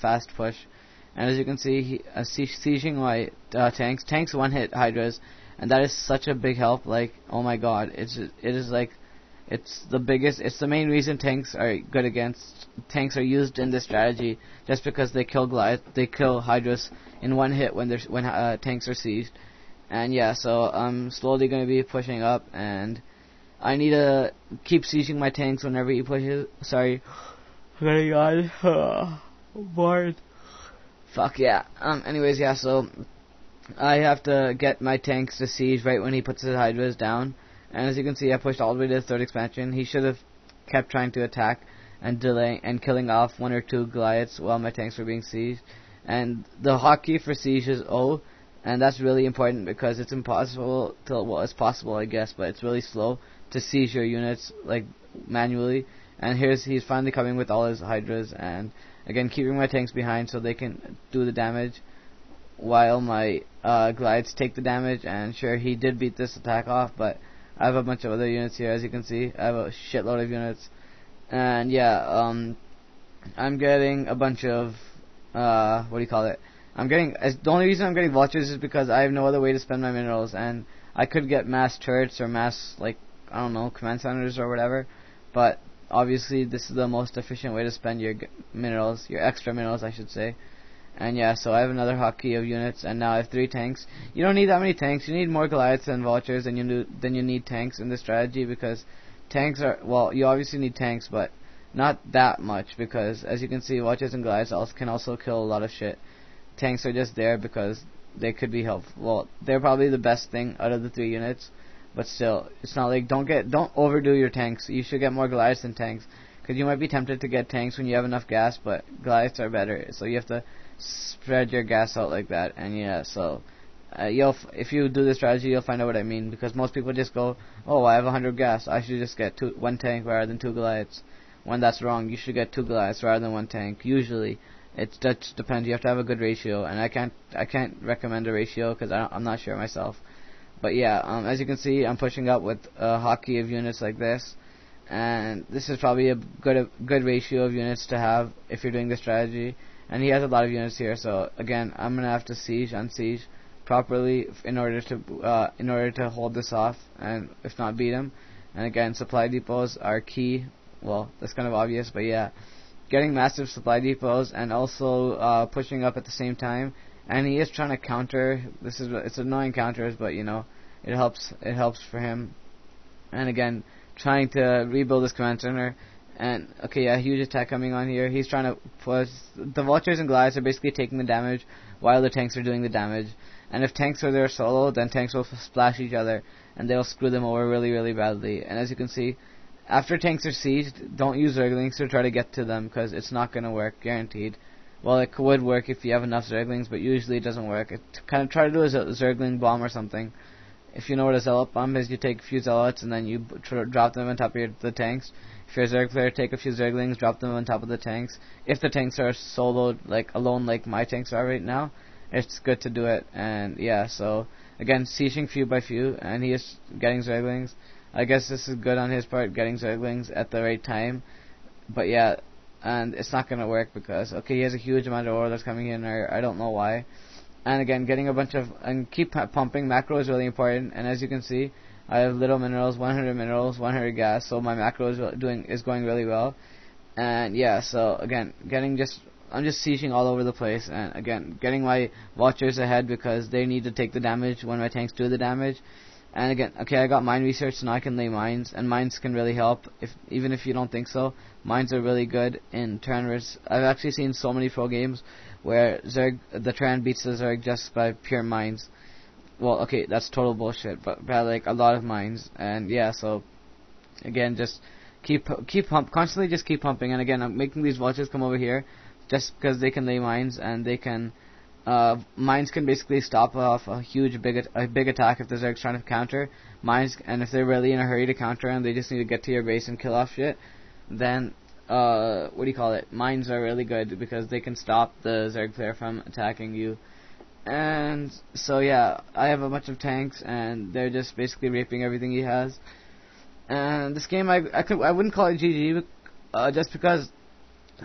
fast push. And as you can see, sieging my tanks one-hit Hydras, and that is such a big help. Like, oh my god, it is like, it's the main reason tanks are good against, tanks are used in this strategy, just because they kill Hydras in one hit when tanks are sieged. And yeah, so I'm slowly going to be pushing up, and I need to keep sieging my tanks whenever he pushes. Sorry. Very god. Bored. Fuck yeah. Anyways, yeah, so I have to get my tanks to siege right when he puts his Hydras down. And as you can see, I pushed all the way to the third expansion. He should have kept trying to attack and delaying and killing off one or two Goliaths while my tanks were being sieged. And the hotkey for siege is O, and that's really important because it's impossible to, well, it's possible I guess, but it's really slow to siege your units like manually. And he's finally coming with all his Hydras, and again keeping my tanks behind so they can do the damage while my Goliaths take the damage. And sure, he did beat this attack off, but I have a bunch of other units here. As you can see, I have a shitload of units. And yeah, I'm getting a bunch of what do you call it? The only reason I'm getting vultures is because I have no other way to spend my minerals, and I could get mass turrets or mass, like, I don't know, command centers or whatever, but obviously this is the most efficient way to spend your minerals, your extra minerals I should say. And yeah, so I have another hotkey of units, and now I have 3 tanks. You don't need that many tanks. You need more Goliaths and vultures than you need tanks in this strategy, because tanks are, well, you obviously need tanks, but not that much, because as you can see, vultures and Goliaths can also kill a lot of shit. Tanks are just there because they could be helpful. Well, they're probably the best thing out of the 3 units, but still, it's not like, don't overdo your tanks. You should get more Goliaths than tanks, because you might be tempted to get tanks when you have enough gas, but Goliaths are better, so you have to spread your gas out like that. And yeah, so if you do this strategy, you'll find out what I mean, because most people just go, oh, I have 100 gas, I should just get 1 tank rather than 2 Goliaths. When that's wrong, you should get 2 Goliaths rather than 1 tank. Usually, it just depends. You have to have a good ratio, and I can't recommend a ratio because I'm not sure myself. But yeah, as you can see, I'm pushing up with a hotkey of units like this, and this is probably a good ratio of units to have if you're doing this strategy. And he has a lot of units here, so again, I'm gonna have to siege properly in order to hold this off, and if not beat him. And again, supply depots are key. Well, that's kind of obvious, but yeah, getting massive supply depots and also pushing up at the same time. And he is trying to counter. It's annoying counters, but you know, it helps for him. And again, trying to rebuild his command center. And okay, yeah, huge attack coming on here. He's trying to push. The vultures and Goliaths are basically taking the damage while the tanks are doing the damage. And if tanks are there solo, then tanks will splash each other, and they'll screw them over really, really badly. And as you can see, after tanks are sieged, don't use Zerglings to try to get to them, because it's not going to work, guaranteed. Well, it would work if you have enough Zerglings, but usually it doesn't work. Kind of try to do a Zergling bomb or something. If you know what a Zealot bomb is, you take a few Zealots and then you drop them on top of the tanks. If you're a Zerg player, take a few Zerglings, drop them on top of the tanks. If the tanks are soloed, like alone, like my tanks are right now, it's good to do it. And yeah, so again, sieging few by few, and he is getting Zerglings. I guess this is good on his part, getting Zerglings at the right time. But yeah, and it's not going to work because, okay, he has a huge amount of ore that's coming in, or I don't know why. And again, getting a bunch of, and keep pumping. Macro is really important, and as you can see, I have little minerals, 100 minerals, 100 gas, so my macro is going really well. And yeah, so again, I'm just sieging all over the place, and again, getting my vultures ahead because they need to take the damage when my tanks do the damage. And again, okay, I got mine research, so now I can lay mines, and mines can really help, even if you don't think so. Mines are really good in tournaments. I've actually seen so many pro games where the Terran beats the Zerg just by pure mines. Well, okay, that's total bullshit, but like a lot of mines. And yeah, so again, just constantly just keep pumping. And again, I'm making these vultures come over here just because they can lay mines, and they can mines can basically stop off a big attack if the Zerg's trying to counter mines. And if they're really in a hurry to counter and they just need to get to your base and kill off shit, then mines are really good because they can stop the Zerg player from attacking you. And so yeah, I have a bunch of tanks, and they're just basically raping everything he has. And this game, I wouldn't call it GG, just because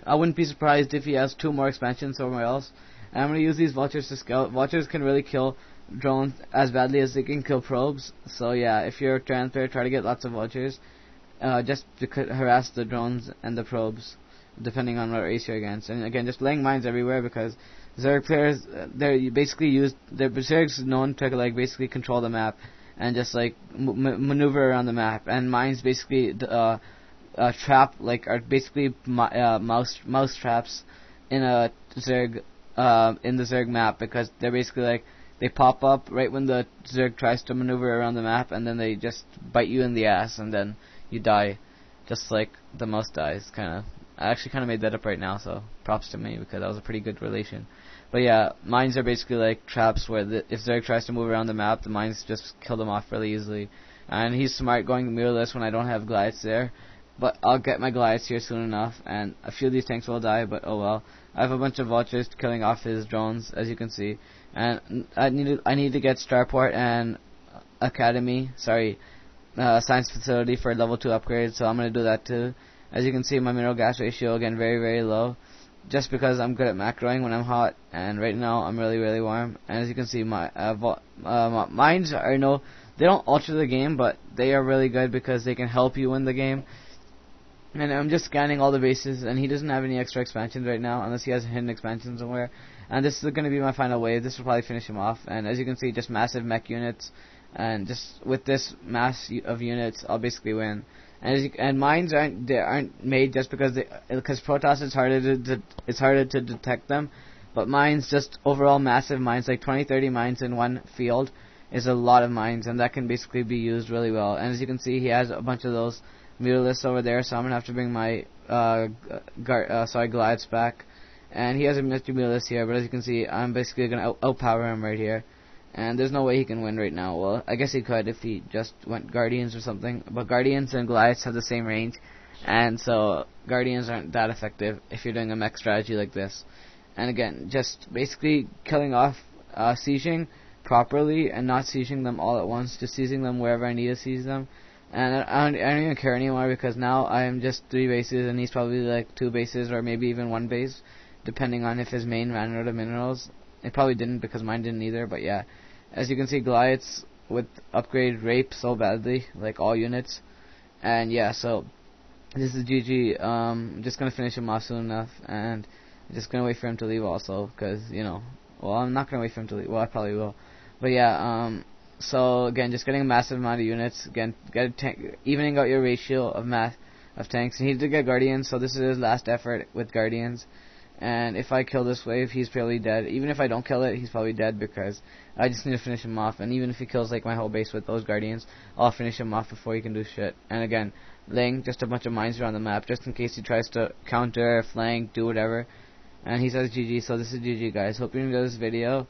I wouldn't be surprised if he has 2 more expansions somewhere else. And I'm going to use these vultures to scout. Vultures can really kill drones as badly as they can kill probes. So yeah, if you're a trans player, try to get lots of vultures. Just to harass the drones and the probes, depending on what race you're against. And again, just laying mines everywhere, because Zerg players, they're basically used, their Zerg's known to like basically control the map and just like maneuver around the map. And mines basically trap, like, are basically mouse traps in a Zerg in the Zerg map, because they're basically like, they pop up right when the Zerg tries to maneuver around the map, and then they just bite you in the ass, and then you die, just like the mouse dies, kind of. I actually kind of made that up right now, so props to me, because that was a pretty good relation. But yeah, mines are basically like traps where if Zerg tries to move around the map, the mines just kill them off really easily. And he's smart going mirrorless when I don't have Goliaths there. But I'll get my Goliaths here soon enough, and a few of these tanks will die, but oh well. I have a bunch of vultures killing off his drones, as you can see. And I need to get Starport and Science Facility for level 2 upgrade, so I'm going to do that too. As you can see, my mineral gas ratio, again, very, very low. Just because I'm good at macroing when I'm hot, and right now I'm really, really warm. And as you can see, my mines are they don't alter the game, but they are really good because they can help you win the game. And I'm just scanning all the bases, and he doesn't have any extra expansions right now, unless he has a hidden expansion somewhere. And this is going to be my final wave. This will probably finish him off. And as you can see, just massive mech units, and just with this mass of units, I'll basically win. And mines aren't made just because Protoss it's harder to detect them, but mines, just overall massive mines, like 20-30 mines in one field, is a lot of mines, and that can basically be used really well. And as you can see, he has a bunch of those mutalisks over there, so I'm gonna have to bring my Goliaths back. And he has a mutalisk here, but as you can see, I'm basically gonna outpower him right here. And there's no way he can win right now. Well, I guess he could if he just went Guardians or something. But Guardians and Goliaths have the same range, and so Guardians aren't that effective if you're doing a mech strategy like this. And again, just basically killing off sieging properly, and not sieging them all at once, just sieging them wherever I need to siege them. And I don't even care anymore, because now I am just 3 bases, and he's probably like 2 bases, or maybe even 1 base, depending on if his main ran out of minerals. It probably didn't, because mine didn't either, but yeah. As you can see, Goliaths with upgrade rape so badly, like all units. And yeah, so this is GG. I'm just going to finish him off soon enough, and I'm just going to wait for him to leave also, because, well, I'm not going to wait for him to leave. Well, I probably will. But yeah, so again, just getting a massive amount of units. Again, evening out your ratio of tanks. And he did get Guardians, so this is his last effort with Guardians. And if I kill this wave, he's probably dead. Even if I don't kill it, he's probably dead, because I just need to finish him off. And even if he kills like my whole base with those Guardians, I'll finish him off before he can do shit. And again, laying just a bunch of mines around the map, just in case he tries to counter, flank, do whatever. And he says GG, so this is GG, guys. Hope you enjoyed this video.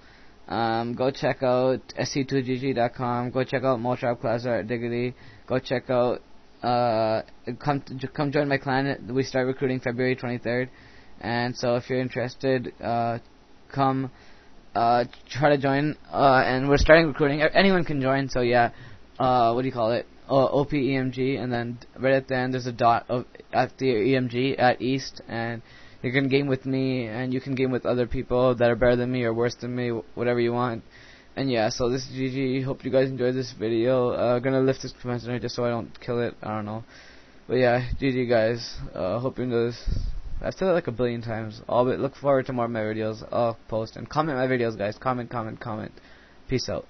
Go check out sc2gg.com. Go check out Motrap Class Art Diggity. Go check out come join my clan. We start recruiting February 23rd. And so if you're interested, come try to join. And we're starting recruiting. Anyone can join. So yeah, what do you call it? OPEMG, and then right at the end there's a dot at the EMG at East, and you can game with me, and you can game with other people that are better than me or worse than me, whatever you want. And yeah, so this is GG. Hope you guys enjoyed this video. Gonna lift this commentary just so I don't kill it. I don't know. But yeah, GG guys. Hope you enjoy this. I've said it like a billion times. Look forward to more of my videos. I'll post and comment my videos, guys. Comment. Peace out.